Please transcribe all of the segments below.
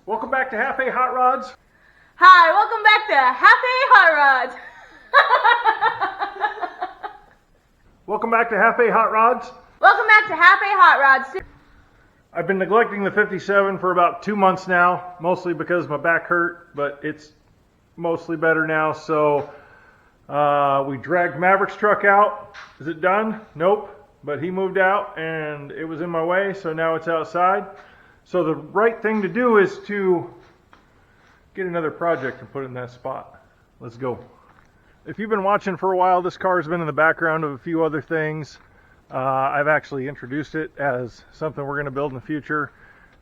Welcome back to Half A Hot Rods. Hi, welcome back to Half A Hot Rods. Welcome back to Half A Hot Rods. Welcome back to Half A Hot Rods. I've been neglecting the 57 for about 2 months now, mostly because my back hurt, but it's mostly better now. So we dragged Maverick's truck out. Is it done? Nope. But he moved out and it was in my way, so now it's outside. So the right thing to do is to get another project and put it in that spot. Let's go. If you've been watching for a while, this car has been in the background of a few other things. I've actually introduced it as something we're going to build in the future.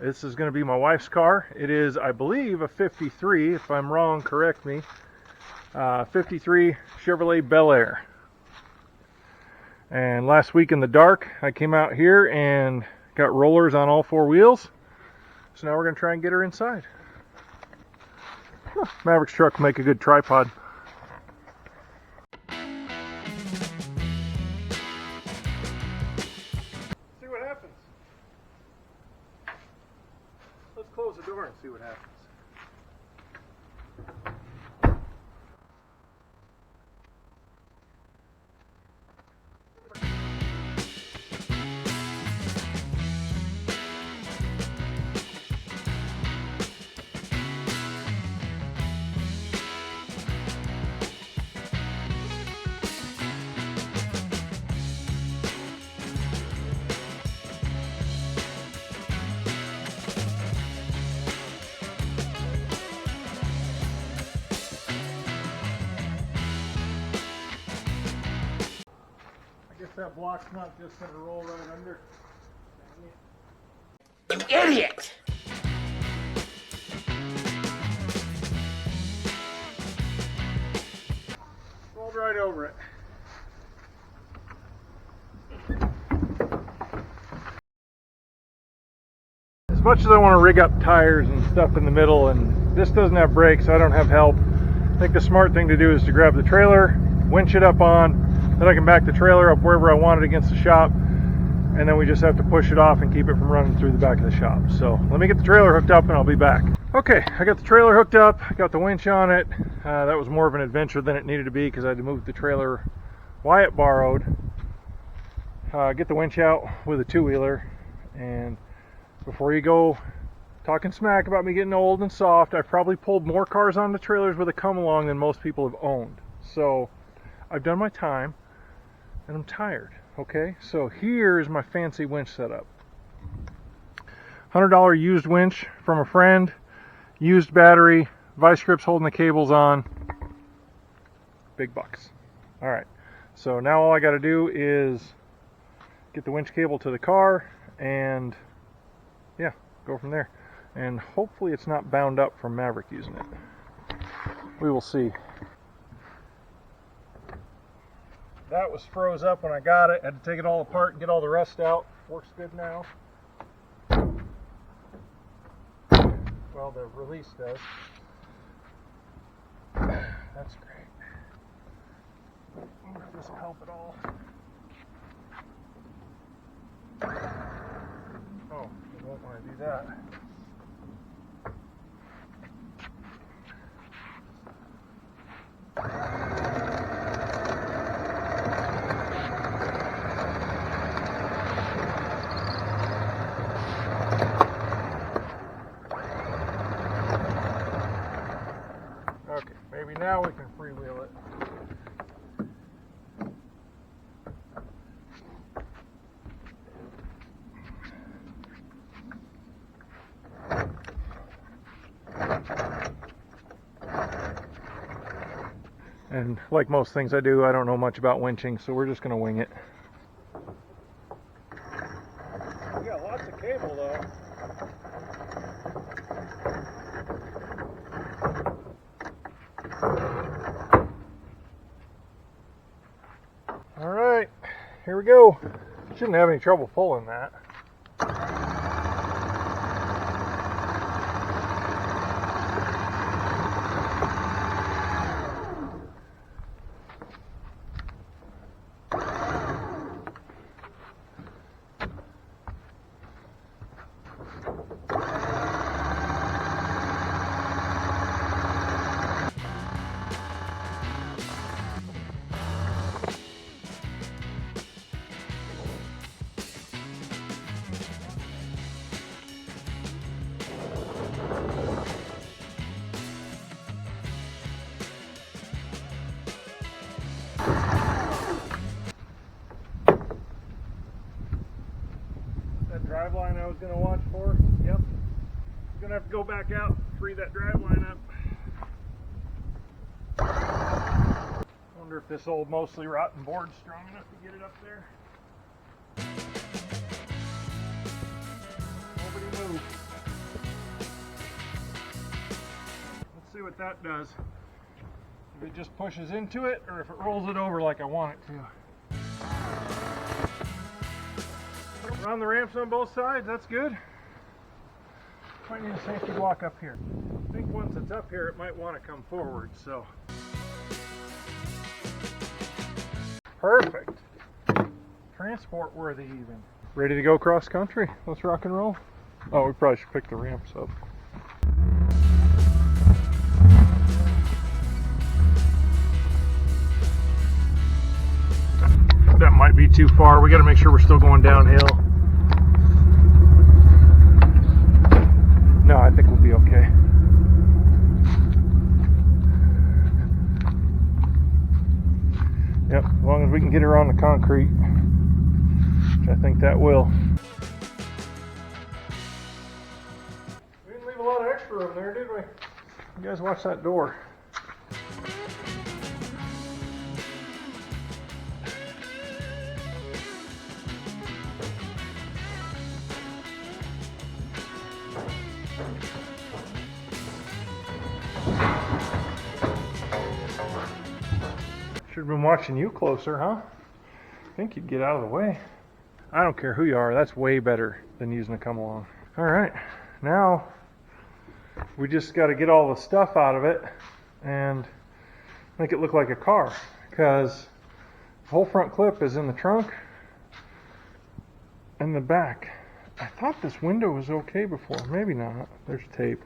This is going to be my wife's car. It is, I believe, a 53. If I'm wrong, correct me. 53 Chevrolet Bel Air. And last week in the dark, I came out here and got rollers on all 4 wheels. So now we're going to try and get her inside. Maverick's truck will make a good tripod. See what happens. Let's close the door and see what happens. That block's not just going to roll right under. You idiot! Rolled right over it. As much as I want to rig up tires and stuff in the middle, and this doesn't have brakes, so I don't have help, I think the smart thing to do is to grab the trailer, winch it up on, then I can back the trailer up wherever I want it against the shop, and then we just have to push it off and keep it from running through the back of the shop. So let me get the trailer hooked up and I'll be back. Okay, I got the trailer hooked up, I got the winch on it. That was more of an adventure than it needed to be because I had to move the trailer Wyatt borrowed. Get the winch out with a 2-wheeler, and before you go talking smack about me getting old and soft, I've probably pulled more cars on the trailers with a come along than most people have owned. So I've done my time. And I'm tired, okay? So here's my fancy winch setup. $100 used winch from a friend, used battery, vice grips holding the cables on. Big bucks. All right, so now all I got to do is get the winch cable to the car and yeah, go from there. And hopefully it's not bound up from Maverick using it. We will see. That was froze up when I got it. Had to take it all apart and get all the rust out. Works good now. Well, the release does. That's great. I wonder if this will help at all. Oh, I won't want to do that. Okay, maybe now we can freewheel it. And like most things I do, I don't know much about winching, so we're just going to wing it. We got lots of cable though. Alright, here we go. Shouldn't have any trouble pulling that. was going to watch for. Yep. I'm going to have to go back out, free that drive line up. Wonder if this old mostly rotten board's strong enough to get it up there. Nobody move. Let's see what that does. If it just pushes into it or if it rolls it over like I want it to. We're on the ramps on both sides, that's good. Might need a safety block up here. I think once it's up here it might want to come forward, so. Perfect. Transport worthy even. Ready to go cross country? Let's rock and roll. Oh, we probably should pick the ramps up. That might be too far. We got to make sure we're still going downhill. No, I think we'll be okay. Yep, as long as we can get her on the concrete, which I think that will. We didn't leave a lot of extra room there, did we? You guys watch that door. Should have been watching you closer, huh? I think you'd get out of the way. I don't care who you are, that's way better than using a come along. Alright, now we just got to get all the stuff out of it and make it look like a car, because the whole front clip is in the trunk and the back. I thought this window was okay before. Maybe not. There's tape.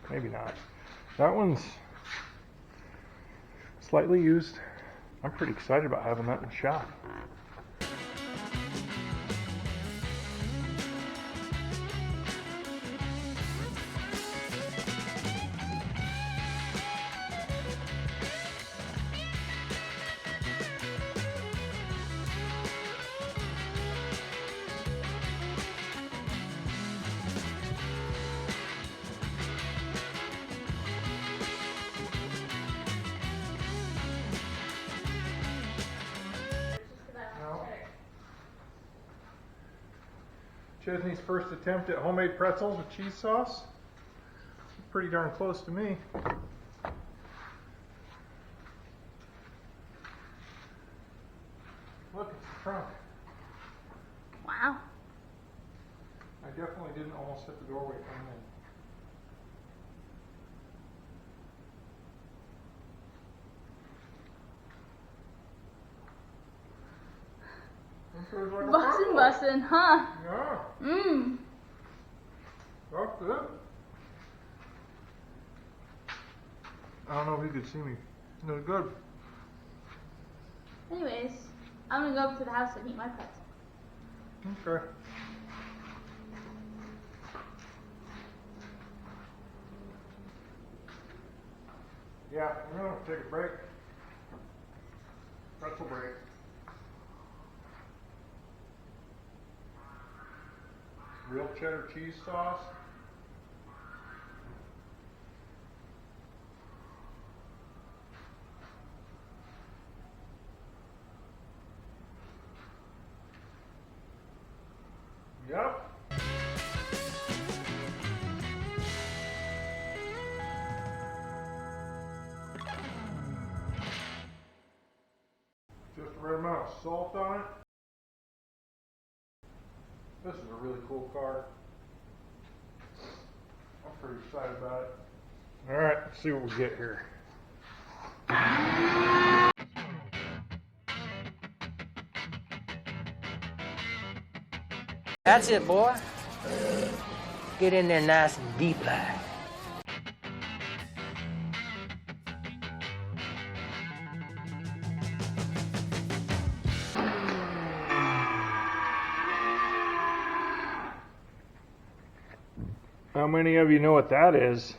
Maybe not. That one's slightly used. I'm pretty excited about having that in the shop. Chesney's first attempt at homemade pretzels with cheese sauce. Pretty darn close to me. Look, it's the trunk. Wow. I definitely didn't almost hit the doorway coming in. Bussin', huh? Yeah. Mmm. That's good. I don't know if you could see me. It was good. Anyways, I'm gonna go up to the house and eat my pretzel. Okay. Yeah, I'm gonna take a break. Pretzel break. Real cheddar cheese sauce. Yep. Just the right amount of salt on it. This is a really cool car. I'm pretty excited about it. Alright, let's see what we get here. That's it, boy. Get in there nice and deep like. How many of you know what that is?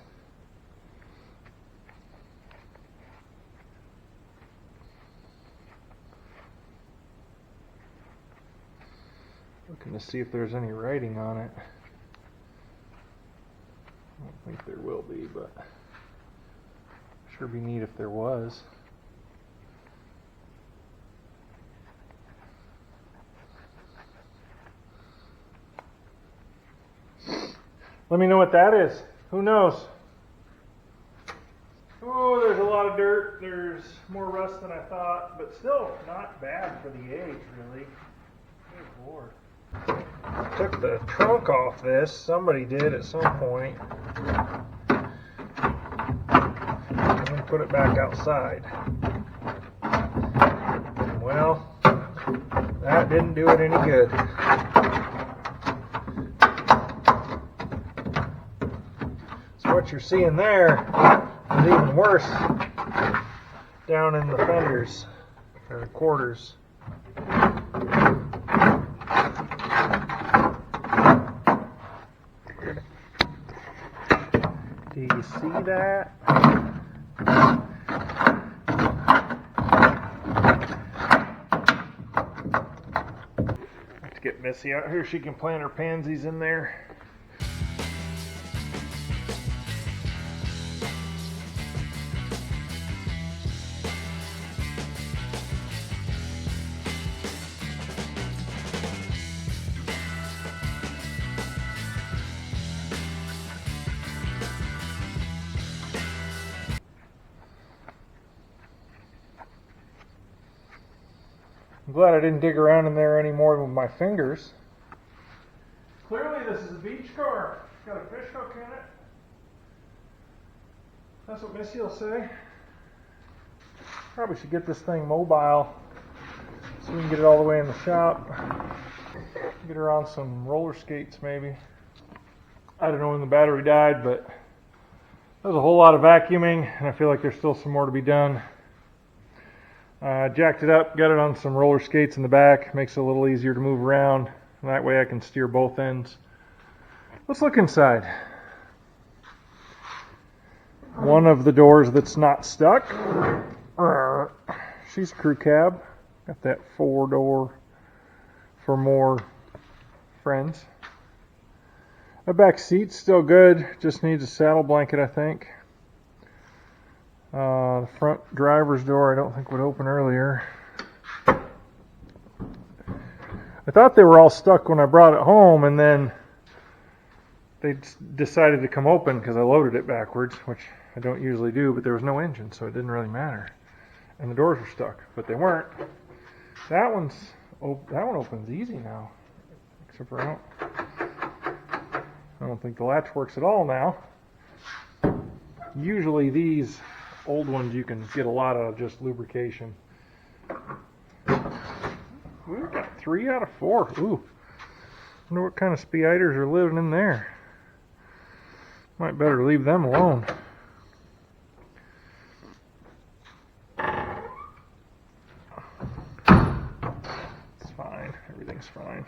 Looking to see if there's any writing on it. I don't think there will be, but sure be neat if there was. Let me know what that is. Who knows? Oh, there's a lot of dirt. There's more rust than I thought, but still not bad for the age, really. Good Lord. I took the trunk off this. Somebody did at some point. And then put it back outside. Well, that didn't do it any good. So what you're seeing there is even worse down in the fenders, or the quarters. Do you see that? Let's get Missy out here. She can plant her pansies in there. I'm glad I didn't dig around in there any more with my fingers. Clearly this is a beach car. It's got a fish hook in it. That's what Missy will say. Probably should get this thing mobile so we can get it all the way in the shop. Get her on some roller skates maybe. I don't know when the battery died, but there's a whole lot of vacuuming and I feel like there's still some more to be done. Jacked it up, got it on some roller skates in the back, makes it a little easier to move around, and that way I can steer both ends. Let's look inside. One of the doors that's not stuck, she's crew cab, got that 4-door for more friends. The back seat's still good, just needs a saddle blanket I think. The front driver's door I don't think would open earlier. I thought they were all stuck when I brought it home, and then they decided to come open because I loaded it backwards, which I don't usually do, but there was no engine, so it didn't really matter. And the doors were stuck, but they weren't. That one opens easy now, except for I don't think the latch works at all now. Usually these old ones you can get a lot of just lubrication. We've got 3 out of 4. Ooh, wonder what kind of spiders are living in there. Might better leave them alone. It's fine. Everything's fine.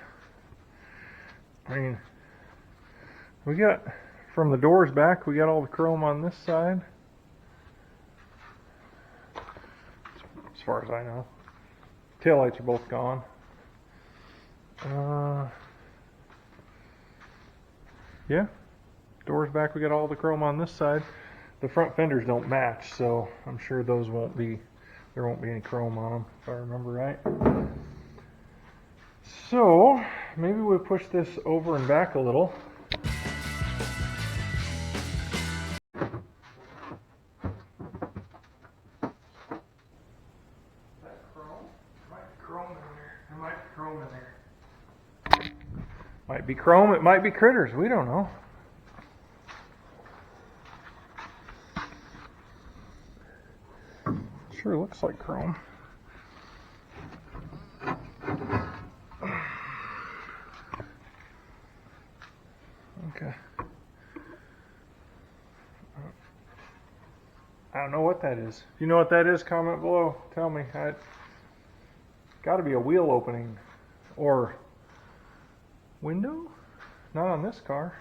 I mean, we got, from the doors back, we got all the chrome on this side. As far as I know. Taillights are both gone. Yeah. Doors back, we got all the chrome on this side. The front fenders don't match, so I'm sure those won't be, there won't be any chrome on them, if I remember right. So, maybe we'll push this over and back a little. Might be chrome, it might be critters, we don't know. Sure looks like chrome. Okay. I don't know what that is. If you know what that is, comment below. Tell me. Got to be a wheel opening or window? Not on this car.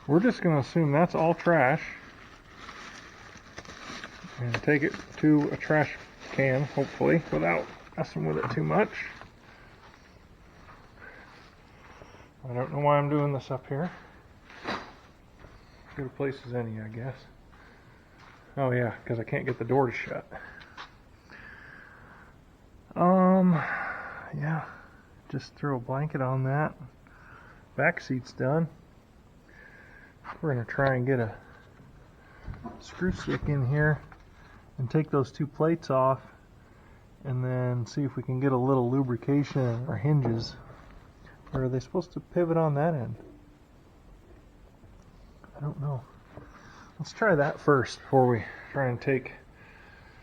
We're just going to assume that's all trash and take it to a trash can, hopefully, without messing with it too much. I don't know why I'm doing this up here. Good a place as any, I guess. Oh yeah, because I can't get the door to shut. Yeah, just throw a blanket on that. Back seat's done. We're gonna try and get a screw stick in here and take those two plates off, and then see if we can get a little lubrication in our hinges. Or are they supposed to pivot on that end? I don't know. Let's try that first before we try and take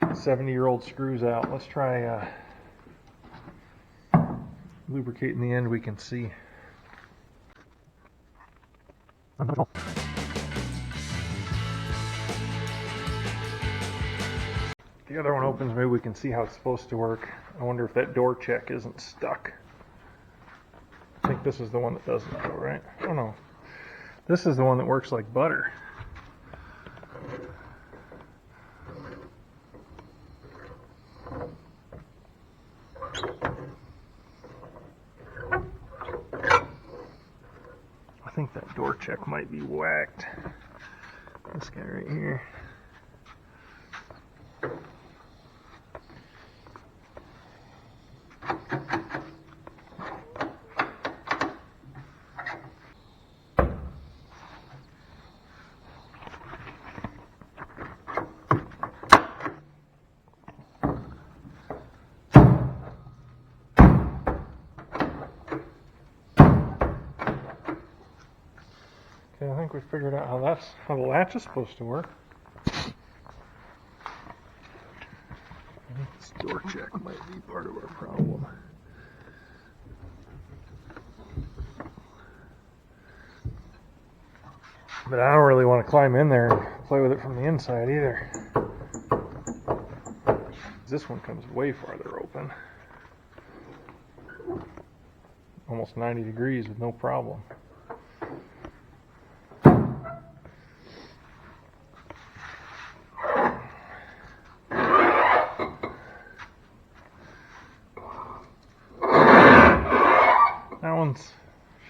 70-year-old screws out. Let's try lubricating the end we can see. The other one opens, maybe we can see how it's supposed to work. I wonder if that door check isn't stuck. I think this is the one that doesn't though, right? Oh no. This is the one that works like butter. I think that door check might be whacked. This guy right here. Okay, I think we figured out how the latch is supposed to work. I think this door check might be part of our problem. But I don't really want to climb in there and play with it from the inside either. This one comes way farther open. Almost 90 degrees with no problem.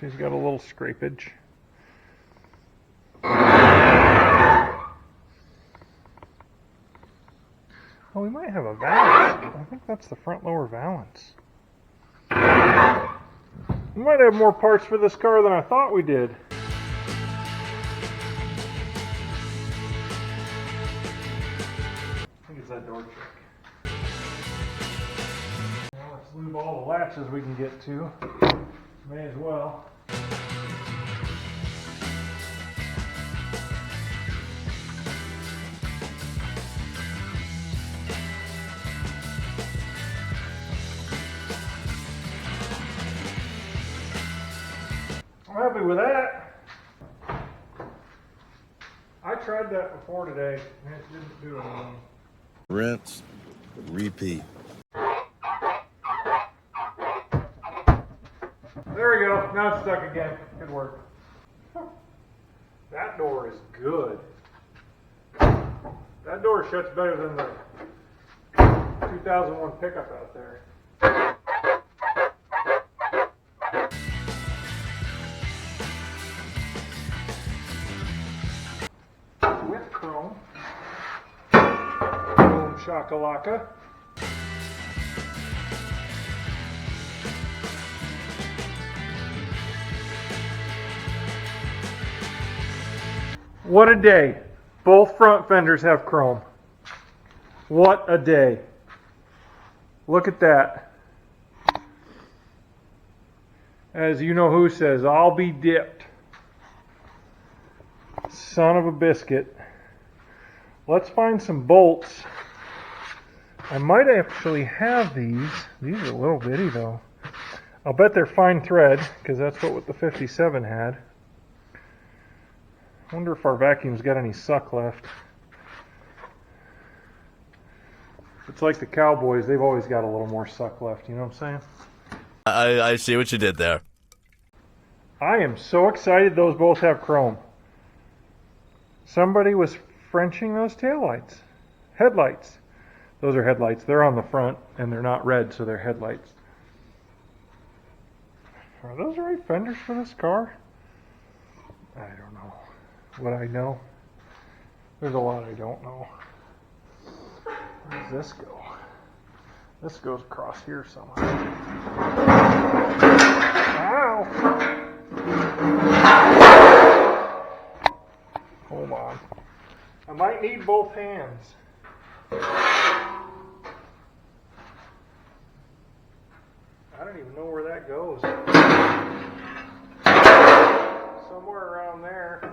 She's got a little scrapage. Oh, we might have a valance. I think that's the front lower valance. We might have more parts for this car than I thought we did. I think it's that door check. Well, let's lube all the latches we can get to. May as well. I'm happy with that. I tried that before today and it didn't do anything. Rinse, repeat. There we go. Now it's stuck again. Good work. That door is good. That door shuts better than the 2001 pickup out there. With chrome. Boom shakalaka. What a day. Both front fenders have chrome. What a day. Look at that. As you know who says, I'll be dipped. Son of a biscuit. Let's find some bolts. I might actually have these. These are a little bitty though. I'll bet they're fine thread because that's what the 57 had. I wonder if our vacuum's got any suck left. It's like the Cowboys, they've always got a little more suck left, you know what I'm saying? I see what you did there. I am so excited those both have chrome. Somebody was Frenching those taillights, headlights. Those are headlights. They're on the front and they're not red, so they're headlights. Are those the right fenders for this car? I don't know. What I know? There's a lot I don't know. Where does this go? This goes across here somewhere. Ow! Hold on. I might need both hands. I don't even know where that goes. Somewhere around there.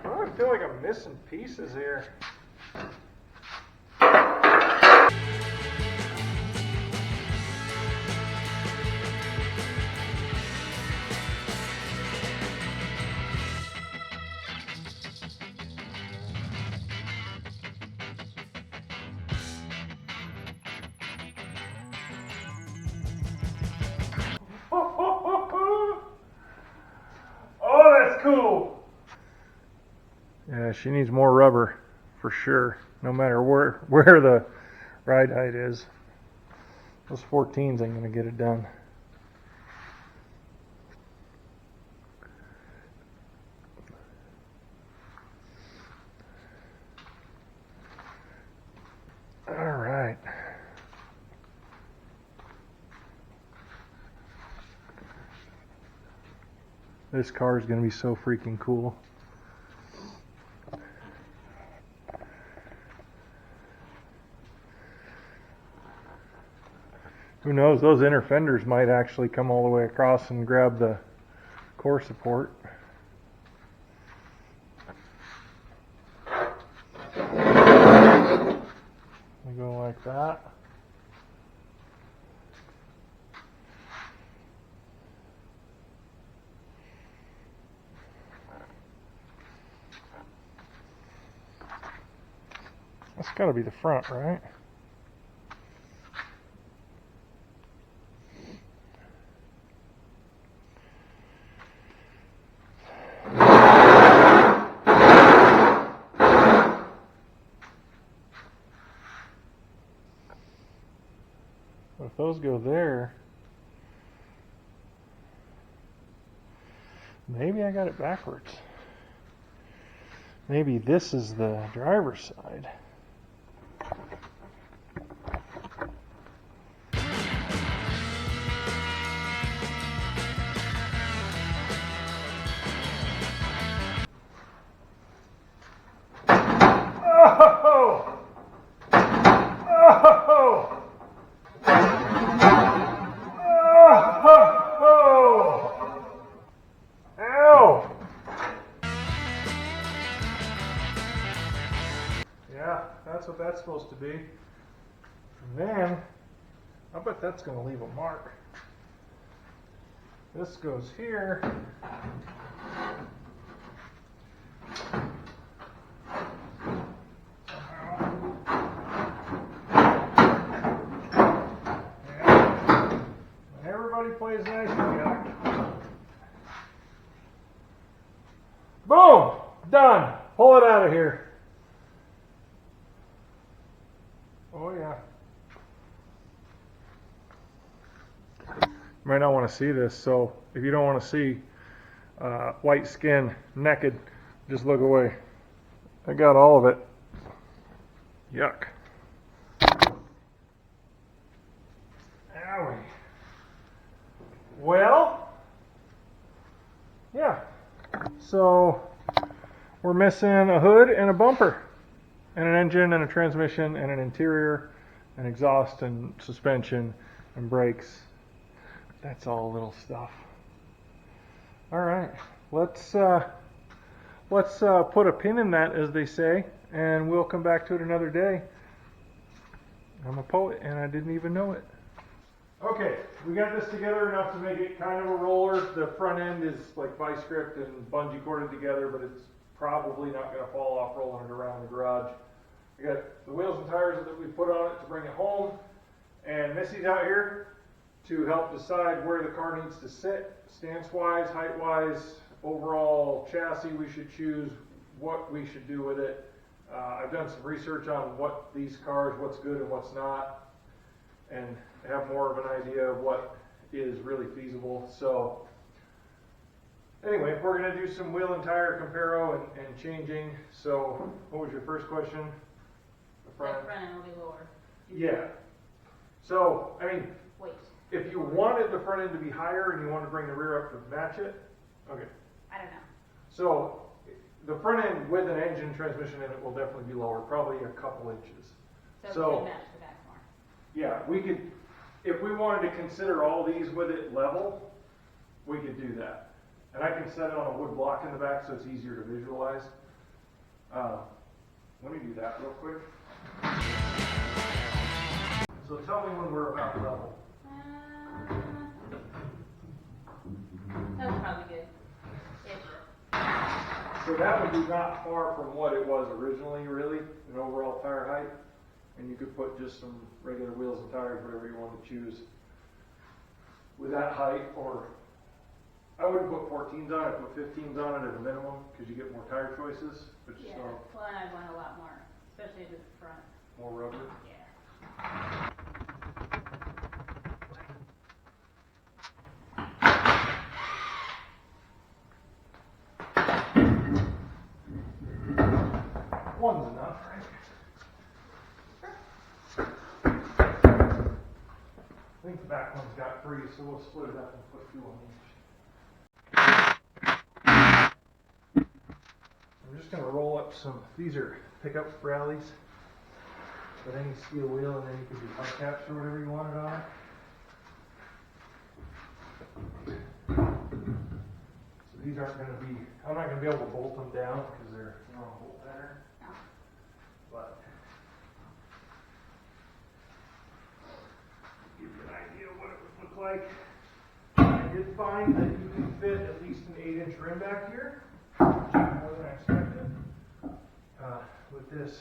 Oh, I feel like I'm missing pieces here. Oh, that's cool. Yeah, she needs more rubber for sure, no matter where the ride height is. Those 14s ain't gonna get it done. All right. This car is going to be so freaking cool. Who knows, those inner fenders might actually come all the way across and grab the core support. We go like that. That's got to be the front, right? If those go there, maybe I got it backwards. Maybe this is the driver's side. Oh! Oh! Oh! Ow! Yeah, that's what that's supposed to be. And then, I bet that's going to leave a mark. This goes here. Everybody plays nice together. Boom! Done. Pull it out of here. Oh yeah. You might not want to see this, so if you don't want to see white skin, naked, just look away. I got all of it. Yuck. Owie. Well, yeah. So we're missing a hood and a bumper and an engine and a transmission and an interior and exhaust and suspension and brakes. That's all little stuff. All right, let's put a pin in that, as they say, and we'll come back to it another day. I'm a poet and I didn't even know it. Okay, we got this together enough to make it kind of a roller. The front end is like vice grip and bungee corded together, but it's probably not going to fall off rolling it around the garage. I got the wheels and tires that we put on it to bring it home, and Missy's out here to help decide where the car needs to sit, stance-wise, height-wise, overall chassis we should choose, what we should do with it. I've done some research on what these cars, what's good and what's not, and have more of an idea of what is really feasible. So anyway, we're going to do some wheel and tire comparo and changing. So what was your first question? The front end will be lower. Yeah. So, I mean, Wait, if you wanted the front end to be higher and you want to bring the rear up to match it, okay. I don't know. So the front end with an engine transmission in it will definitely be lower, probably a couple inches. So we can match the back more. Yeah, we could, if we wanted to consider all these with it level, we could do that. And I can set it on a wood block in the back so it's easier to visualize. Let me do that real quick. So tell me when we're about level. That's probably good. So that would be not far from what it was originally, really, an overall tire height. And you could put just some regular wheels and tires, whatever you want to choose, with that height. Or I wouldn't put 14s on it, put 15s on it at a minimum, because you get more tire choices. But Yeah. so Well, and I'd want a lot more, especially to the front. more rubber. Yeah. One's enough, right? I think the back one's got 3, so we'll split it up and put 2 on each. I'm just going to roll up some, these are pickup rallies, but any steel wheel, and then you can do hubcaps or whatever you wanted on it. So these aren't going to be, I'm not going to be able to bolt them down because they're on a bolt pattern. But give you an idea of what it would look like. I did find that you can fit at least an 8-inch rim back here, which is more than I expected. With this,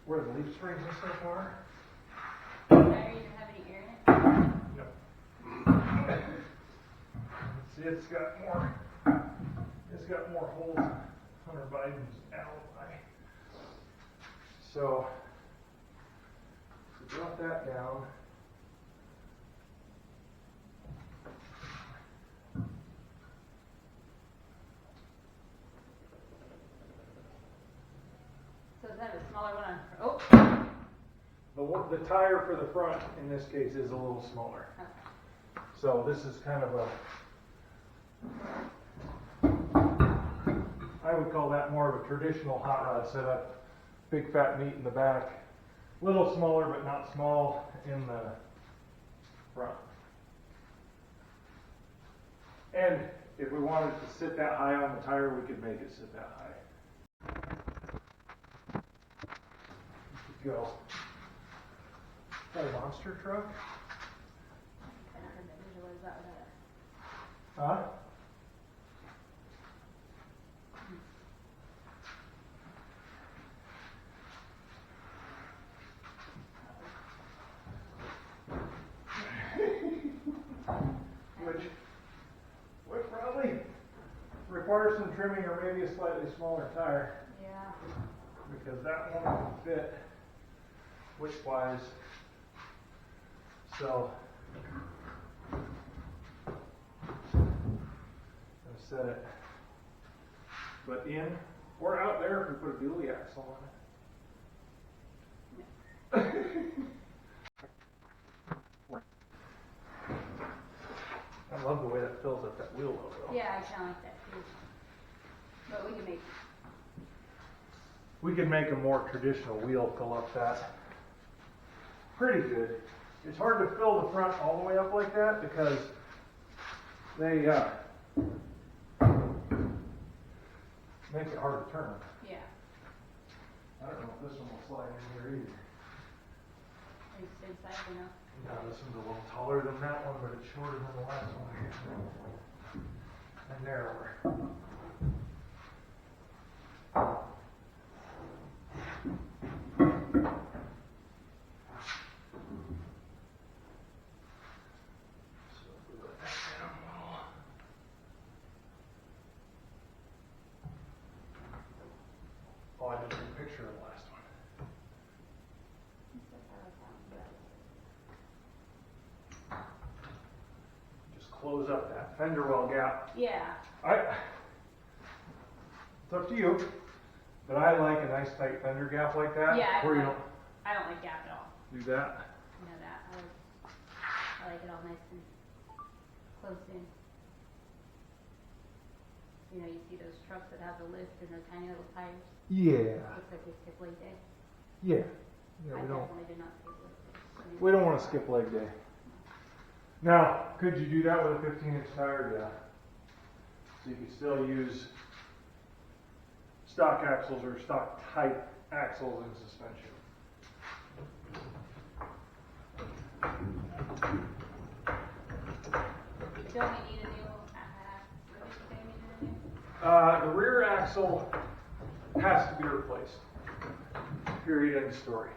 where the leaf springs and stuff are. Does the tire even have any air in it? No. See, it's got more holes than Hunter Biden's alibi. So drop that down. So is that a smaller one? The tire for the front in this case is a little smaller. Okay. So this is kind of I would call that more of a traditional hot rod setup. Big fat meat in the back. A little smaller but not small in the front. And if we wanted to sit that high on the tire, we could make it sit that high. Go. Full monster truck. I don't heard that visualize that without it. Huh? Which would probably require some trimming or maybe a slightly smaller tire, Yeah. because that one won't fit width-wise. So I'm gonna set it, but in or out there if we put a dually axle on it. I love the way that fills up that wheel logo. Yeah, I kind of like that too. But We could make a more traditional wheel fill up that pretty good. It's hard to fill the front all the way up like that because they make it hard to turn. yeah. I don't know if this one will slide in here either. At least inside, you know. No, this one's a little taller than that one, but it's shorter than the last one. And narrower. So if we let that down a little. Oh, close up that fender well gap. Yeah. It's up to you, but I like a nice tight fender gap like that. Yeah, where you don't I don't like gap at all. do that. You know that. I like it all nice and close in. You know, you see those trucks that have the lift and the tiny little tires. Yeah. Looks like they skip leg day. Yeah. I We don't. definitely do not skip leg day. We don't want to skip leg day. Now, could you do that with a 15-inch tire? Yeah. So you could still use stock axles or stock type axles in suspension. Don't we need a new, what did you say we needed a new? The rear axle has to be replaced. Period. End story.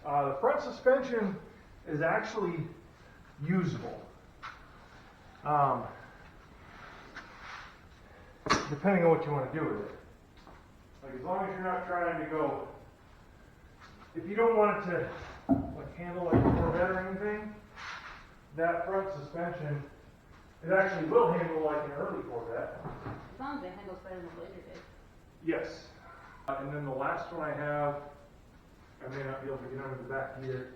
The front suspension is actually usable. Depending on what you want to do with it. Like as long as you're not trying to go, if you don't want it to like handle like a Corvette or anything, that front suspension, it actually will handle like an early Corvette. As long as it handles better than the Blazer did. Yes. And then the last one I have, I may not be able to get under the back here.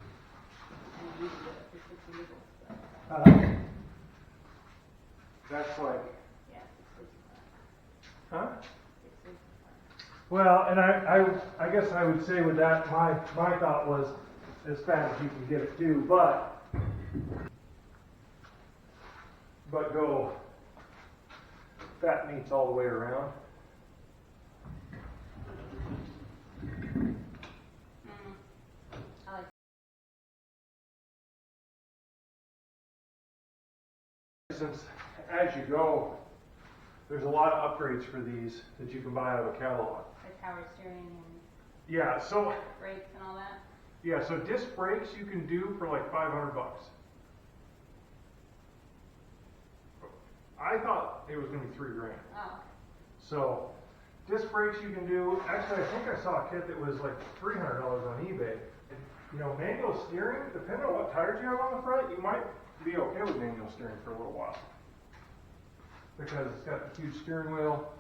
And it usually does for 60 nickels, but That's like, yeah, 6 weeks apart. huh? 6 weeks apart. Well, and I guess I would say with that, my thought was as fast as you can get it too, but go fat meats all the way around. I like Since as you go, there's a lot of upgrades for these that you can buy out of a catalog. like power steering and Yeah, so brakes and all that. disc brakes you can do for like $500. I thought it was going to be $3 grand. Oh, So disc brakes you can do. Actually, I think I saw a kit that was like $300 on eBay. And, you know, manual steering, depending on what tires you have on the front, you might be okay with manual steering for a little while. Because it's got the huge steering wheel,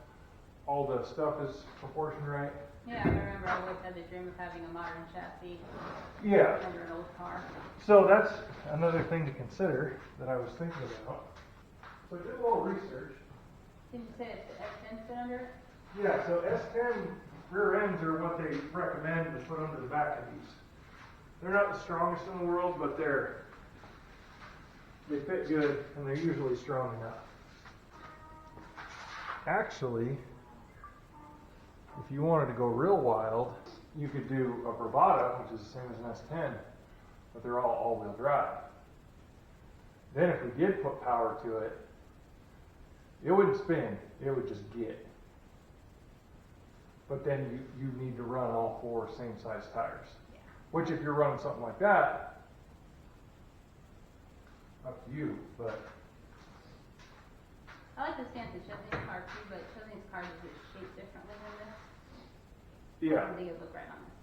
all the stuff is proportioned right. yeah, I remember I always had the dream of having a modern chassis Yeah. under an old car. So that's another thing to consider that I was thinking about. So I did a little research. Didn't you say it's the X10 fit under it? Yeah, so S10 rear ends are what they recommend to put under the back of these. They're not the strongest in the world, but they fit good and they're usually strong enough. Actually, if you wanted to go real wild, you could do a Bravada, which is the same as an S10, but they're all all-wheel drive. Then if we did put power to it, it wouldn't spin, it would just get. But then you need to run all 4 same size tires. Yeah. Which if you're running something like that, up to you, but I like the stance of Chesney's car too, but Chesney's car is shaped differently than this. I yeah. don't think it would look right on this.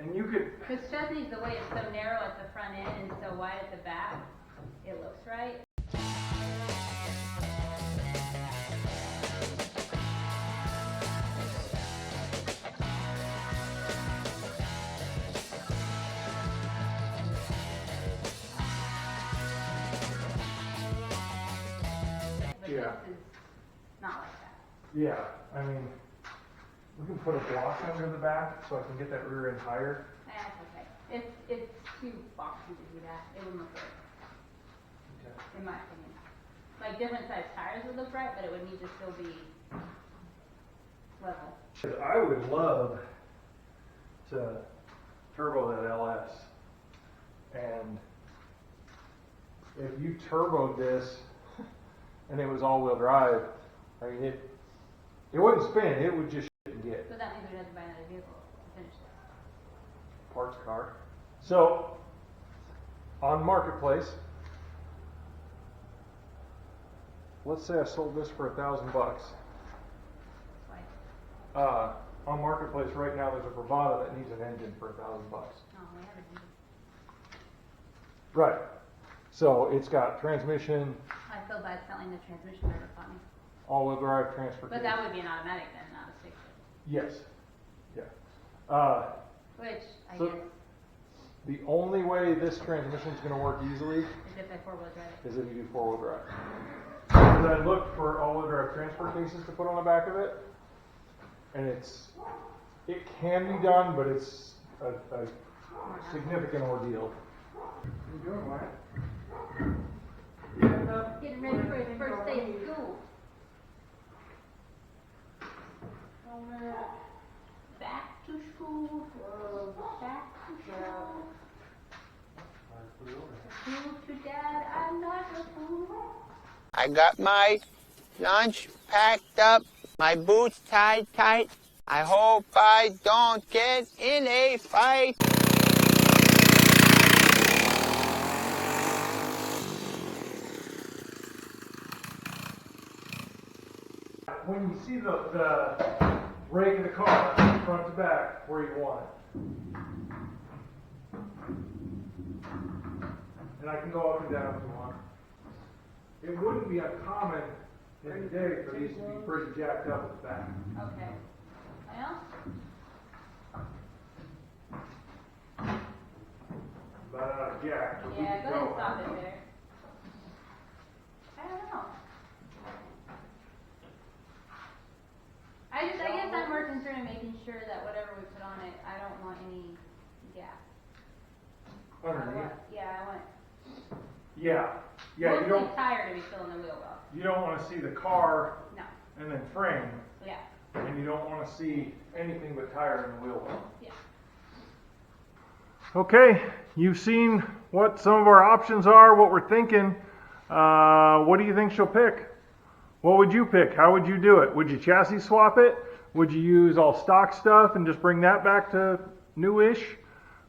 And you could, Because Chesney's, the way it's so narrow at the front end and so wide at the back, it looks right. But Yeah. this is not like that. yeah, I mean, we can put a block under the back so I can get that rear end higher. That's okay. It's too boxy to do that. It wouldn't look right, in my opinion. Like different size tires would look right, but it would need to still be level. I would love to turbo that LS. And if you turboed this and it was all-wheel drive, I mean, it wouldn't spin, it would just shit and get. So that means we'd have to buy another vehicle to finish this. Parts car. So, on Marketplace, let's say I sold this for $1,000. Like, On Marketplace right now, there's a Bravada that needs an engine for $1,000. oh, we have it. Right. So it's got transmission, I feel bad selling the transmission motor for me. All-wheel drive transportation. But that would be an automatic then, not a stick shift. Yes. Yeah. Which, I So- guess, The only way this transmission is going to work easily is if I four-wheel drive it. is if you do four-wheel drive. Because I looked for all-wheel drive transport cases to put on the back of it, and it can be done, but it's a significant ordeal. You doing, Wyatt? Getting ready for his first day of school. Back to school. Back to school. School to dad, I'm not a fool. I got my lunch packed up, my boots tied tight. I hope I don't get in a fight. When you see the rake of the car, front to back, where you want it. And I can go up and down if you want. It wouldn't be uncommon in the day for these to be pretty jacked up at the back. Okay. Well, But jack, but we yeah, can go ahead and go. stop it there. I don't know. I guess I'm more concerned in making sure that whatever we put on it, I don't want any gap. Underneath. I want Yeah. Yeah, you mostly don't tire to be filling the wheel well. you don't want to see the car No. and then frame, Yeah. and you don't want to see anything but tire in the wheel well. Yeah. Okay, you've seen what some of our options are, what we're thinking. What do you think she'll pick? What would you pick? How would you do it? Would you chassis swap it? Would you use all stock stuff and just bring that back to newish?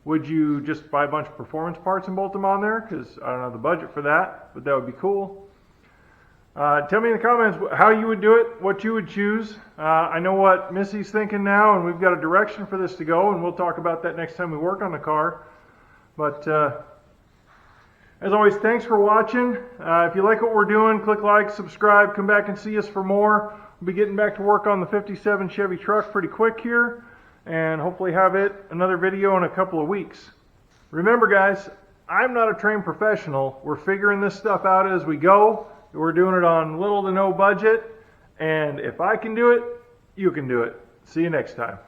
Would you just buy a bunch of performance parts and bolt them on there? Because I don't have the budget for that, but that would be cool. Tell me in the comments how you would do it, what you would choose. I know what Missy's thinking now, and we've got a direction for this to go, and we'll talk about that next time we work on the car. But as always, thanks for watching. If you like what we're doing, click like, subscribe, come back and see us for more. We'll be getting back to work on the 57 Chevy truck pretty quick here, and hopefully have another video in a couple of weeks. Remember guys, I'm not a trained professional. We're figuring this stuff out as we go. We're doing it on little to no budget, and if I can do it, you can do it. See you next time.